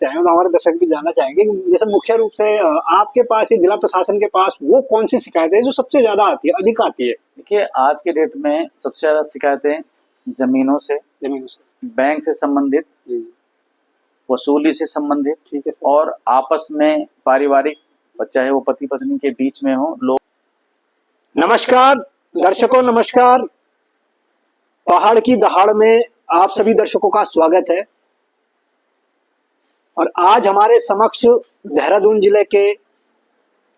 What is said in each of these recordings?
चाहें तो हमारे दर्शक भी जानना चाहेंगे कि जैसे मुख्य रूप से आपके पास या जिला प्रशासन के पास वो कौन सी शिकायतें हैं जो सबसे ज्यादा आती है, अधिक आती है? देखिए, आज के डेट में सबसे ज्यादा शिकायतें जमीनों से, बैंक से संबंधित, जी वसूली से संबंधित, ठीक है सर। और आपस में पारिवारिक, चाहे वो पति पत्नी के बीच में हो लोग। नमस्कार दर्शकों, नमस्कार। पहाड़ की दहाड़ में आप सभी दर्शकों का स्वागत है। और आज हमारे समक्ष देहरादून जिले के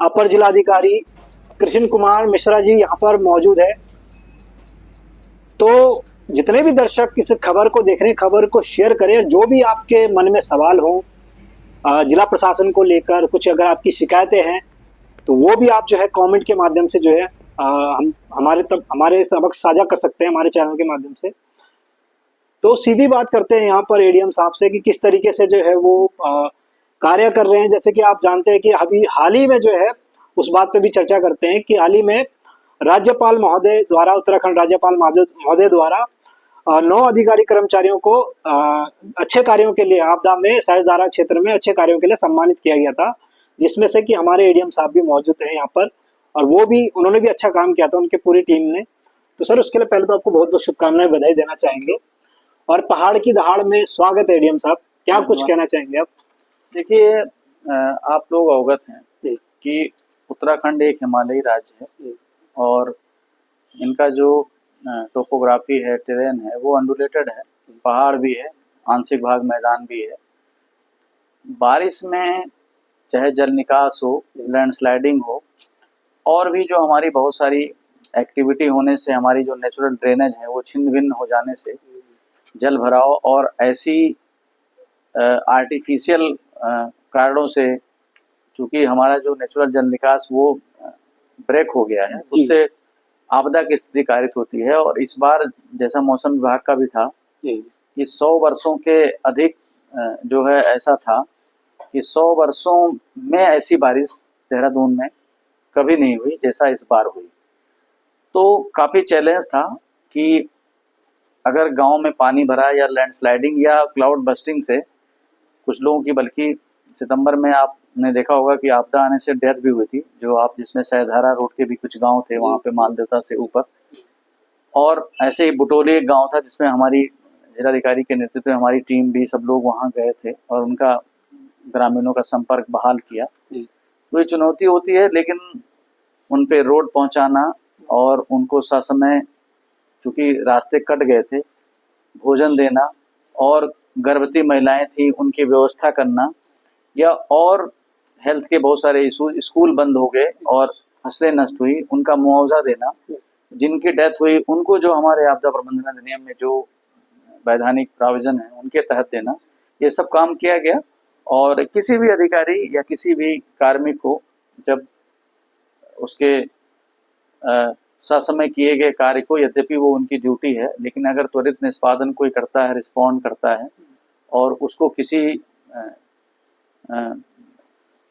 अपर जिलाधिकारी कृष्ण कुमार मिश्रा जी यहाँ पर मौजूद है। तो जितने भी दर्शक इस खबर को देख रहे हैं, खबर को शेयर करें। जो भी आपके मन में सवाल हो जिला प्रशासन को लेकर, कुछ अगर आपकी शिकायतें हैं तो वो भी आप जो है कमेंट के माध्यम से जो है हम हमारे सबक साझा कर सकते हैं हमारे चैनल के माध्यम से। तो सीधी बात करते हैं यहाँ पर एडीएम साहब से कि किस तरीके से जो है वो कार्य कर रहे हैं। जैसे कि आप जानते हैं कि अभी हाल ही में जो है उस बात पे भी चर्चा करते हैं कि हाल ही में राज्यपाल महोदय द्वारा, उत्तराखंड राज्यपाल महोदय द्वारा 9 अधिकारी कर्मचारियों को अच्छे कार्यों के लिए, आपदा में साझेदारा क्षेत्र में अच्छे कार्यों के लिए सम्मानित किया गया था, जिसमें से कि हमारे एडीएम साहब भी मौजूद हैं यहाँ पर। और उन्होंने भी अच्छा काम किया था, उनके पूरी टीम ने। तो सर, उसके लिए पहले तो आपको बहुत बहुत शुभकामनाएं, बधाई देना चाहेंगे। और पहाड़ की दहाड़ में स्वागत है एडीएम साहब, क्या कुछ कहना चाहेंगे आप? देखिए, आप लोग अवगत हैं कि उत्तराखंड एक हिमालयी राज्य है और इनका जो टोपोग्राफी है, टेरेन है, वो अंडुलेटेड है, पहाड़ भी है, आंशिक भाग मैदान भी है। बारिश में चाहे जल निकास हो, लैंडस्लाइडिंग हो, और भी जो हमारी बहुत सारी एक्टिविटी होने से हमारी जो नेचुरल ड्रेनेज है वो छिन्न भिन्न हो जाने से जल भराव और ऐसी आर्टिफिशियल कारणों से, चूंकि हमारा जो नेचुरल जल निकास वो ब्रेक हो गया है, तो उससे आपदा की स्थिति कारित होती है। और इस बार जैसा मौसम विभाग का भी था कि 100 वर्षों के अधिक जो है ऐसा था कि 100 वर्षों में ऐसी बारिश देहरादून में कभी नहीं हुई जैसा इस बार हुई। तो काफ़ी चैलेंज था कि अगर गांव में पानी भरा या लैंडस्लाइडिंग या क्लाउड बस्टिंग से कुछ लोगों की, बल्कि सितंबर में आपने देखा होगा कि आपदा आने से डेथ भी हुई थी, जो आप जिसमें सैधारा रोड के भी कुछ गांव थे वहाँ पे मालदेवता से ऊपर, और ऐसे ही बुटोली एक गाँव था जिसमें हमारी जिलाधिकारी के नेतृत्व में हमारी टीम भी, सब लोग वहाँ गए थे और उनका ग्रामीणों का संपर्क बहाल किया। तो ये चुनौती होती है, लेकिन उन पे रोड पहुँचाना और उनको ससमय, चूँकि रास्ते कट गए थे, भोजन देना, और गर्भवती महिलाएं थी उनकी व्यवस्था करना, या और हेल्थ के बहुत सारे इशू, स्कूल बंद हो गए और फसलें नष्ट हुई, उनका मुआवजा देना, जिनकी डेथ हुई उनको जो हमारे आपदा प्रबंधन अधिनियम में जो वैधानिक प्रोविजन है उनके तहत देना, ये सब काम किया गया। और किसी भी अधिकारी या किसी भी कार्मिक को जब उसके ससमय किए गए कार्य को, यद्यपि वो उनकी ड्यूटी है, लेकिन अगर त्वरित निष्पादन कोई करता है, रिस्पॉन्ड करता है और उसको किसी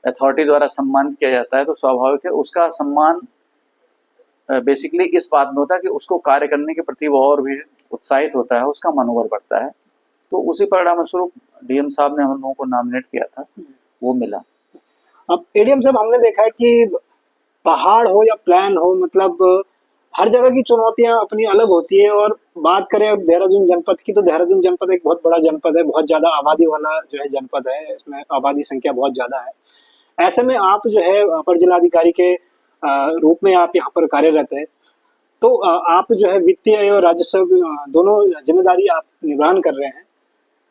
अथॉरिटी द्वारा सम्मानित किया जाता है, तो स्वाभाविक है उसका सम्मान बेसिकली इस बात में होता है कि उसको कार्य करने के प्रति वो और भी उत्साहित होता है, उसका मनोबल बढ़ता है। तो उसी परिणाम स्वरूप डीएम साहब ने हम लोगों को नॉमिनेट किया था, वो मिला। अब एडीएम साहब, हमने देखा है कि पहाड़ हो या प्लान हो, मतलब हर जगह की चुनौतियां अपनी अलग होती है। और बात करें अब देहरादून जनपद की, तो देहरादून जनपद एक बहुत बड़ा जनपद है, बहुत ज्यादा आबादी वाला जो है जनपद है, इसमें आबादी संख्या बहुत ज्यादा है। ऐसे में आप जो है अपर जिलाधिकारी के रूप में आप यहाँ पर कार्यरत है, तो आप जो है वित्तीय और राजस्व दोनों जिम्मेदारी आप निर्वहन कर रहे हैं।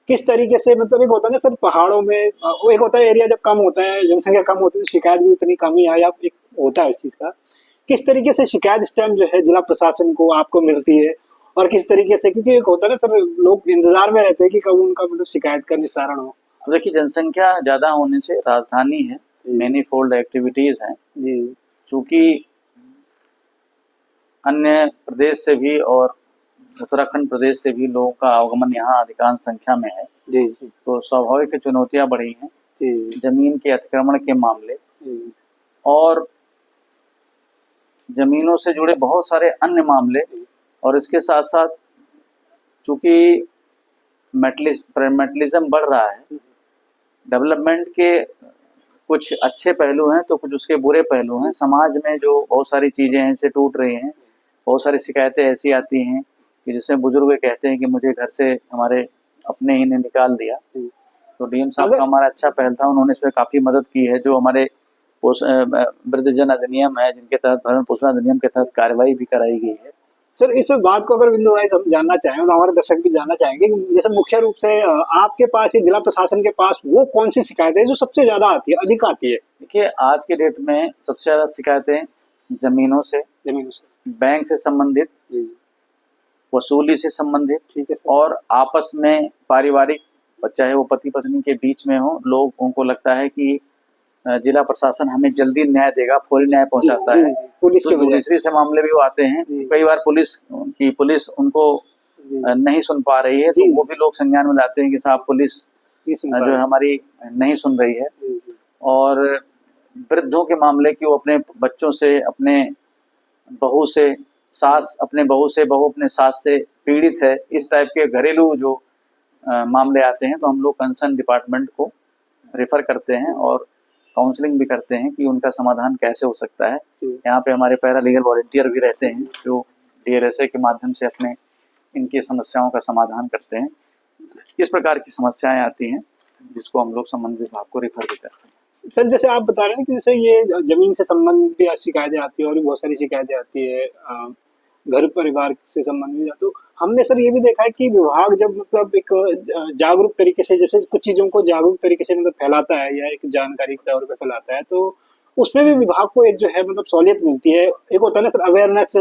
किस तरीके से, मतलब एक होता है ना सर पहाड़ों में, एक होता है एरिया जब कम होता है, जनसंख्या कम होती है, तो शिकायत भी उतनी कम ही आया, एक होता है इस चीज का। किस तरीके से शिकायत इस टाइम जो है जिला प्रशासन को आपको मिलती है, और किस तरीके से, क्योंकि एक होता है ना सर, लोग इंतजार में रहते हैं कि कब उनका मतलब शिकायत का निस्तारण हो। देखिए, जनसंख्या ज्यादा होने से राजधानी है, मैनीफोल्ड एक्टिविटीज हैं जी, चूंकि अन्य प्रदेश से भी और उत्तराखंड प्रदेश से भी लोगों का आगमन यहाँ अधिकांश संख्या में है जी, तो स्वाभाविक चुनौतियां बढ़ी हैं जी, जमीन के अतिक्रमण के मामले और जमीनों से जुड़े बहुत सारे अन्य मामले, और इसके साथ साथ चूंकि मेटलिज्म बढ़ रहा है, डेवलपमेंट के कुछ अच्छे पहलू हैं तो कुछ उसके बुरे पहलू हैं। समाज में जो बहुत सारी चीज़ें ऐसे टूट रही हैं, बहुत सारी शिकायतें ऐसी आती हैं कि जिसमें बुजुर्ग कहते हैं कि मुझे घर से हमारे अपने ही ने निकाल दिया। तो डीएम साहब का हमारा अच्छा पहल था, उन्होंने इसमें काफ़ी मदद की है। जो हमारे वृद्धजन अधिनियम है, जिनके तहत भरण पोषण अधिनियम के तहत कार्रवाई भी कराई गई है। सर इस बात को अगर बिंदु वाइज हम जानना चाहें तो हमारे दर्शक भी जानना चाहेंगे कि जैसे मुख्य रूप से आपके पास या जिला प्रशासन के पास वो कौन सी शिकायतें हैं जो सबसे ज्यादा आती है, अधिक आती है? देखिए, आज के डेट में सबसे ज्यादा शिकायतें जमीनों से, बैंक से संबंधित, वसूली से संबंधित, ठीक है सर, और आपस में पारिवारिक, चाहे वो पति पत्नी के बीच में हो, लोगों को लगता है कि जिला प्रशासन हमें जल्दी न्याय देगा, फौरी न्याय पहुंचाता है। पुलिस तो के जुडिशरी से मामले भी वो आते हैं। कई बार पुलिस उनको नहीं सुन पा रही है, तो वो भी लोग संज्ञान में लाते हैं कि साहब पुलिस जो है हमारी नहीं सुन रही है। और वृद्धों के मामले की वो अपने बच्चों से, अपने बहू से, सास अपने बहू से, बहू अपने सास से पीड़ित है, इस टाइप के घरेलू जो मामले आते हैं, तो हम लोग कंसर्न डिपार्टमेंट को रेफर करते हैं और काउंसलिंग भी करते हैं कि उनका समाधान कैसे हो सकता है। यहाँ पे हमारे पैरा लीगल वॉलंटियर भी रहते हैं जो DRSA के माध्यम से अपने इनकी समस्याओं का समाधान करते हैं। इस प्रकार की समस्याएं आती हैं जिसको हम लोग संबंधित विभाग को रेफर भी करते हैं। सर जैसे आप बता रहे हैं कि जैसे ये जमीन से संबंधित शिकायतें आती है और भी बहुत सारी शिकायतें आती है, घर परिवार से संबंधित, तो हमने सर ये भी देखा है कि विभाग जब मतलब एक जागरूक तरीके से, जैसे कुछ चीजों को जागरूक तरीके से मतलब फैलाता है या एक जानकारी के तौर पे फैलाता है, तो उसमें भी विभाग को एक जो है मतलब सहूलियत मिलती है। एक होता है ना सर, अवेयरनेस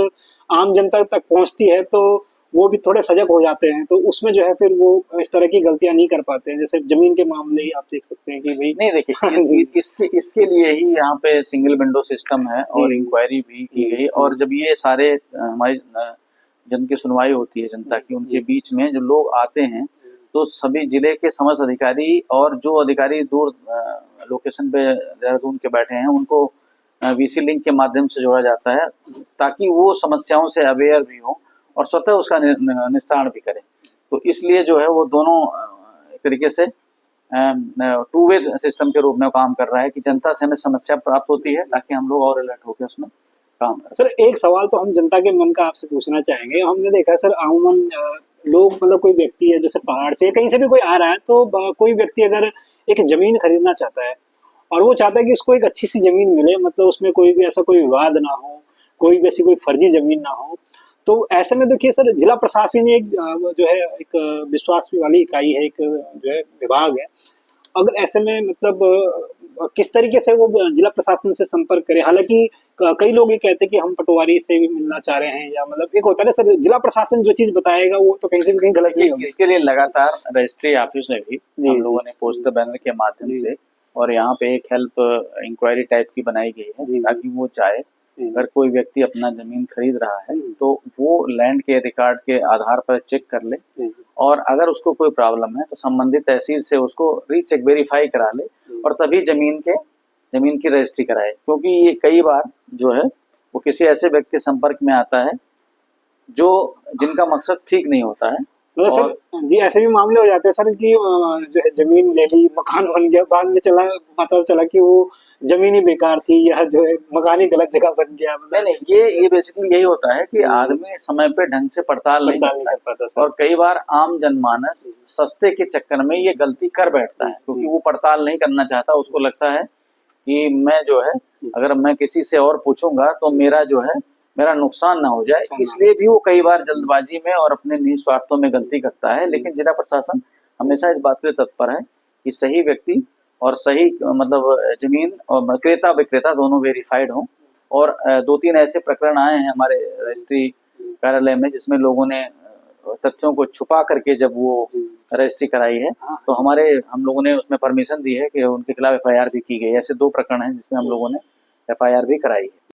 आम जनता तक पहुंचती है तो वो भी थोड़े सजग हो जाते हैं, तो उसमें जो है फिर वो इस तरह की गलतियां नहीं कर पाते हैं। जैसे जमीन के मामले ही आप देख सकते हैं कि भाई नहीं, देखिए इसके लिए ही यहाँ पे सिंगल विंडो सिस्टम है और इंक्वायरी भी की गई। और जब ये सारे हमारी जन की सुनवाई होती है, जनता की, उनके बीच में जो लोग आते हैं, तो सभी जिले के समस्त अधिकारी और जो अधिकारी दूर लोकेशन पे देहरादून के बैठे हैं, उनको VC लिंक के माध्यम से जोड़ा जाता है ताकि वो समस्याओं से अवेयर भी हो और स्वतः उसका निस्तारण भी करें। तो इसलिए जो है वो दोनों एक तरीके से टू वे सिस्टम के रूप में काम कर रहा है कि जनता से हमें समस्या प्राप्त होती है ताकि हम लोग और अलर्ट होकर उसमें काम करें। सर एक सवाल तो हम जनता के मन का आपसे पूछना चाहेंगे। हमने देखा है सर, अमूमन लोग मतलब कोई व्यक्ति है जैसे पहाड़ से कहीं से भी कोई आ रहा है, तो कोई व्यक्ति अगर एक जमीन खरीदना चाहता है और वो चाहता है कि उसको एक अच्छी सी जमीन मिले, मतलब उसमें कोई भी ऐसा कोई विवाद ना हो, कोई भी ऐसी कोई फर्जी जमीन ना हो, तो ऐसे में देखिए सर, जिला प्रशासन एक जो है एक विश्वास वाली इकाई है, एक जो है विभाग है। अगर ऐसे में मतलब किस तरीके से वो जिला प्रशासन से संपर्क करे? हालांकि कई लोग ये कहते हैं कि हम पटवारी से भी मिलना चाह रहे हैं, या मतलब एक होता है ना सर, जिला प्रशासन जो चीज बताएगा वो तो कहीं से भी कहीं गलत नहीं होगी। इसके लिए लगातार रजिस्ट्री ऑफिस में भी हम लोगों ने पोस्टर बैनर के माध्यम से और यहाँ पे एक हेल्प इंक्वायरी टाइप की बनाई गई है ताकि वो चाहे अगर कोई व्यक्ति अपना जमीन खरीद रहा है तो वो लैंड के रिकॉर्ड के आधार पर चेक कर ले, और अगर उसको कोई प्रॉब्लम है तो संबंधित तहसील से उसको रीचेक वेरीफाई करा ले और तभी जमीन की रजिस्ट्री कराए। क्योंकि ये कई बार जो है वो किसी ऐसे व्यक्ति के संपर्क में आता है जिनका मकसद ठीक नहीं होता है। तो सर जी ऐसे भी मामले हो जाते हैं सर कि जो है जमीन ले ली, मकान बन गया, बाद में पता चला कि वो जमीन ही बेकार थी या जो है मकान ही गलत जगह बन गया। नहीं, ये बेसिकली यही होता है कि आदमी समय पे ढंग से पड़ताल नहीं कर पाता सर। और कई बार आम जनमानस सस्ते के चक्कर में ये गलती कर बैठता है क्योंकि वो पड़ताल नहीं करना चाहता। उसको लगता है कि मैं जो है अगर मैं किसी से और पूछूंगा तो मेरा नुकसान ना हो जाए, इसलिए भी वो कई बार जल्दबाजी में और अपने निजी स्वार्थों में गलती करता है। लेकिन जिला प्रशासन हमेशा इस बात के लिए तत्पर है कि सही व्यक्ति और सही मतलब जमीन और क्रेता विक्रेता दोनों वेरीफाइड हों। और 2-3 ऐसे प्रकरण आए हैं हमारे रजिस्ट्री कार्यालय में जिसमें लोगों ने तथ्यों को छुपा करके जब वो रजिस्ट्री कराई है तो हम लोगों ने उसमें परमिशन दी है कि उनके खिलाफ FIR भी की गई। ऐसे 2 प्रकरण हैं जिसमें हम लोगों ने FIR भी कराई है।